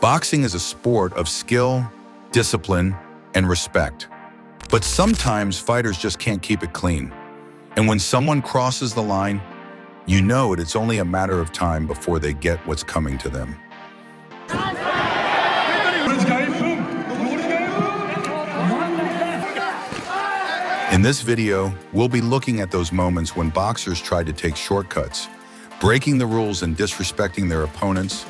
Boxing is a sport of skill, discipline, and respect. But sometimes fighters just can't keep it clean. And when someone crosses the line, you know it's only a matter of time before they get what's coming to them. In this video, we'll be looking at those moments when boxers try to take shortcuts, breaking the rules and disrespecting their opponents,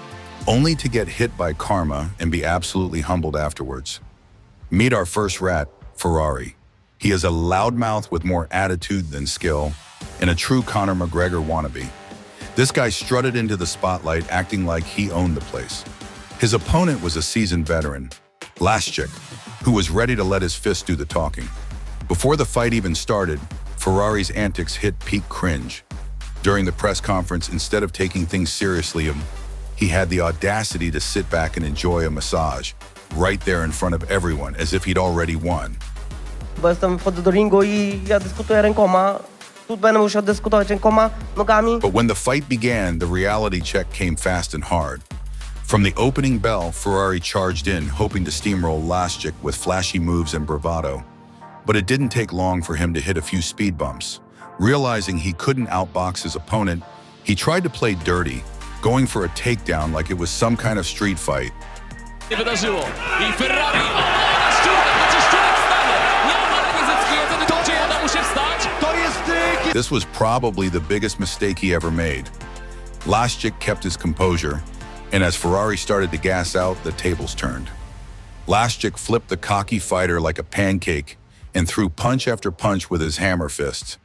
only to get hit by karma and be absolutely humbled afterwards. Meet our first rat, Ferrari. He is a loudmouth with more attitude than skill, and a true Conor McGregor wannabe. This guy strutted into the spotlight acting like he owned the place. His opponent was a seasoned veteran, Laschik, who was ready to let his fist do the talking. Before the fight even started, Ferrari's antics hit peak cringe. During the press conference, instead of taking things seriously, he had the audacity to sit back and enjoy a massage, right there in front of everyone, as if he'd already won. Bo wchodzę do ringu I ja dyskutuję rękoma. Tu będę musiał dyskutować rękoma, nogami. But when the fight began, the reality check came fast and hard. From the opening bell, Ferrari charged in, hoping to steamroll Laschik with flashy moves and bravado. But it didn't take long for him to hit a few speed bumps. Realizing he couldn't outbox his opponent, he tried to play dirty, going for a takedown like it was some kind of street fight. This was probably the biggest mistake he ever made. Laschik kept his composure, and as Ferrari started to gas out, the tables turned. Laschik flipped the cocky fighter like a pancake and threw punch after punch with his hammer fists.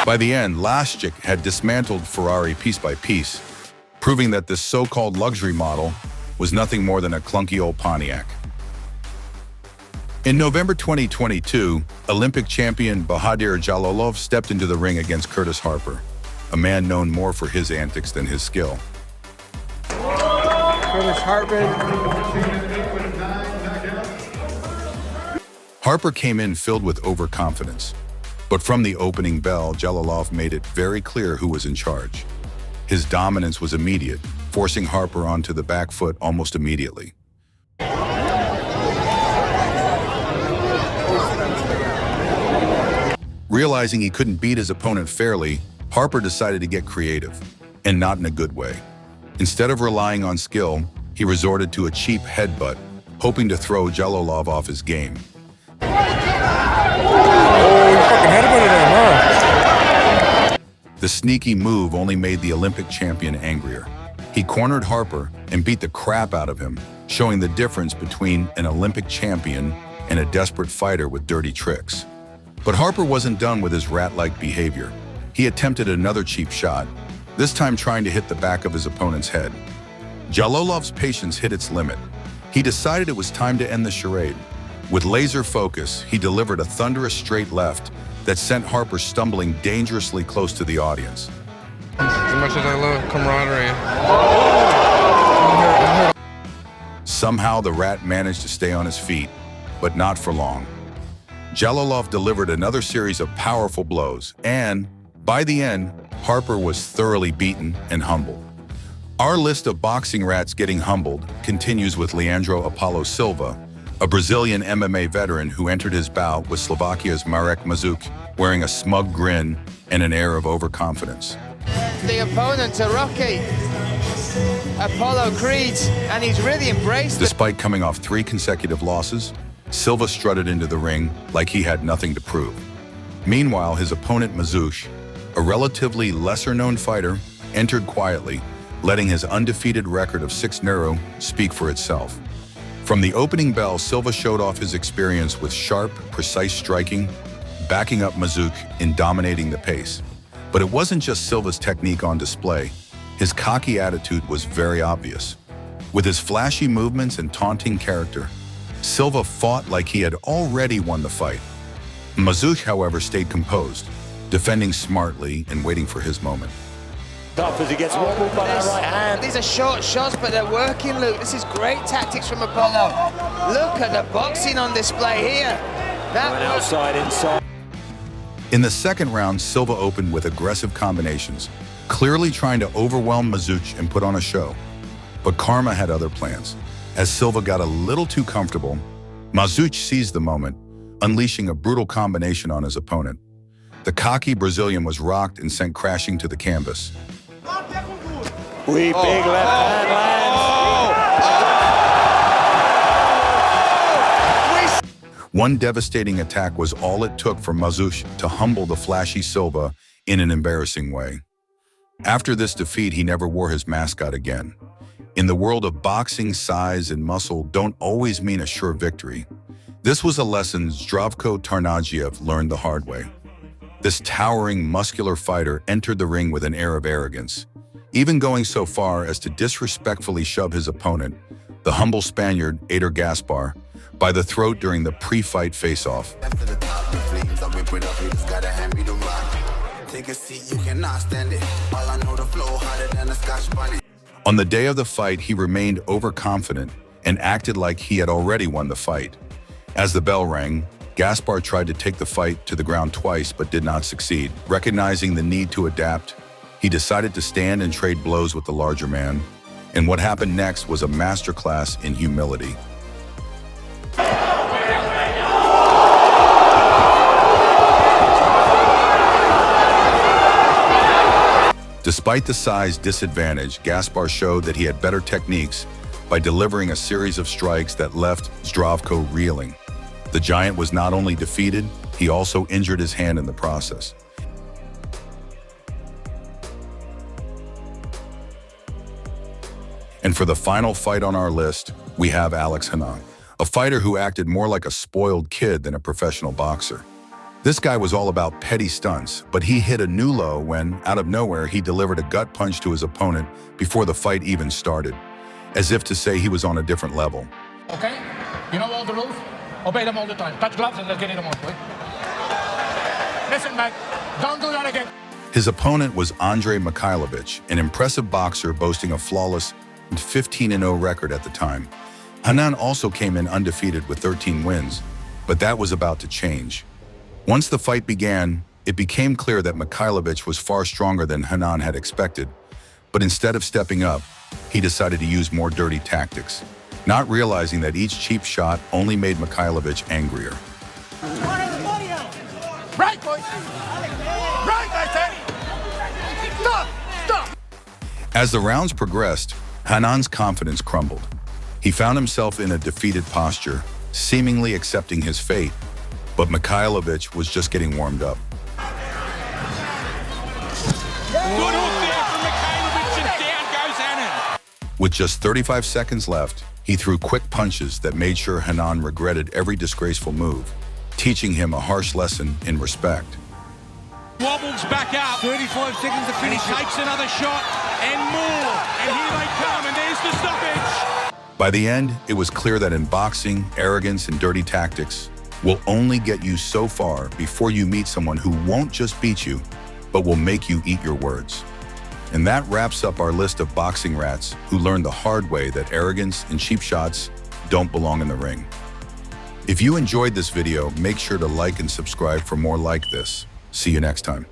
By the end, Laschik had dismantled Ferrari piece by piece, proving that this so-called luxury model was nothing more than a clunky old Pontiac. In November 2022, Olympic champion Bahadir Jalolov stepped into the ring against Curtis Harper, a man known more for his antics than his skill. Harper came in filled with overconfidence, but from the opening bell, Jalolov made it very clear who was in charge. His dominance was immediate, forcing Harper onto the back foot almost immediately. Realizing he couldn't beat his opponent fairly, Harper decided to get creative, and not in a good way. Instead of relying on skill, he resorted to a cheap headbutt, hoping to throw Jalolov off his game. Oh, you fucking headbutted him, huh? The sneaky move only made the Olympic champion angrier. He cornered Harper and beat the crap out of him, showing the difference between an Olympic champion and a desperate fighter with dirty tricks. But Harper wasn't done with his rat-like behavior. He attempted another cheap shot, this time trying to hit the back of his opponent's head. Jalolov's patience hit its limit. He decided it was time to end the charade. With laser focus, he delivered a thunderous straight left that sent Harper stumbling dangerously close to the audience. As much as I love camaraderie. Somehow the rat managed to stay on his feet, but not for long. Jalolov delivered another series of powerful blows, and by the end, Harper was thoroughly beaten and humbled. Our list of boxing rats getting humbled continues with Leandro Apollo Silva, a Brazilian MMA veteran who entered his bout with Slovakia's Marek Mazuk, wearing a smug grin and an air of overconfidence. The opponent, a Rocky, Apollo Creed, and he's really embraced it. Despite coming off 3 consecutive losses, Silva strutted into the ring like he had nothing to prove. Meanwhile, his opponent Mazuk, a relatively lesser-known fighter, entered quietly, letting his undefeated record of 6-0 speak for itself. From the opening bell, Silva showed off his experience with sharp, precise striking, backing up Mazuk in dominating the pace. But it wasn't just Silva's technique on display. His cocky attitude was very obvious. With his flashy movements and taunting character, Silva fought like he had already won the fight. Mazuk, however, stayed composed, defending smartly and waiting for his moment. Tough as he gets wobbled by that right hand. These are short shots, but they're working, Luke. This is great tactics from Apollo. Look at the boxing on display here. That Went outside, inside. In the second round, Silva opened with aggressive combinations, clearly trying to overwhelm Mazuch and put on a show. But karma had other plans. As Silva got a little too comfortable, Mazuch seized the moment, unleashing a brutal combination on his opponent. The cocky Brazilian was rocked and sent crashing to the canvas. Big left hand lands. One devastating attack was all it took for Mazuch to humble the flashy Silva in an embarrassing way. After this defeat, he never wore his mascot again. In the world of boxing, size and muscle don't always mean a sure victory. This was a lesson Zdravko Tarnagiev learned the hard way. This towering, muscular fighter entered the ring with an air of arrogance, even going so far as to disrespectfully shove his opponent, the humble Spaniard Eder Gaspar, by the throat during the pre-fight face-off. Take a seat, you cannot stand it. All I know, the flow harder than a Scotch bonnet. On the day of the fight, he remained overconfident and acted like he had already won the fight. As the bell rang, Gaspar tried to take the fight to the ground twice but did not succeed. Recognizing the need to adapt, he decided to stand and trade blows with the larger man. And what happened next was a masterclass in humility. Despite the size disadvantage, Gaspar showed that he had better techniques by delivering a series of strikes that left Zdravko reeling. The giant was not only defeated, he also injured his hand in the process. And for the final fight on our list, we have Alex Hanan, a fighter who acted more like a spoiled kid than a professional boxer. This guy was all about petty stunts, but he hit a new low when, out of nowhere, he delivered a gut punch to his opponent before the fight even started, as if to say he was on a different level. Okay? You know all the rules? Obey them all the time. Touch gloves and let's get it on, boy. Listen, man, don't do that again. His opponent was Andrei Mikhailovich, an impressive boxer boasting a flawless 15-0 record at the time. Hanan also came in undefeated with 13 wins, but that was about to change. Once the fight began, it became clear that Mikhailovich was far stronger than Hanan had expected, but instead of stepping up, he decided to use more dirty tactics, not realizing that each cheap shot only made Mikhailovich angrier. Right, boys! Right, I say! Stop! Stop! As the rounds progressed, Hanan's confidence crumbled. He found himself in a defeated posture, seemingly accepting his fate, but Mikhailovich was just getting warmed up. Good hook there from Mikhailovich and down goes Hanan. With just 35 seconds left, he threw quick punches that made sure Hanan regretted every disgraceful move, teaching him a harsh lesson in respect. Wobbles back up. 35 seconds to finish. He takes another shot and more. And here they come, and there's the stoppage. By the end, it was clear that in boxing, arrogance and dirty tactics will only get you so far before you meet someone who won't just beat you, but will make you eat your words. And that wraps up our list of boxing rats who learned the hard way that arrogance and cheap shots don't belong in the ring. If you enjoyed this video, make sure to like and subscribe for more like this. See you next time.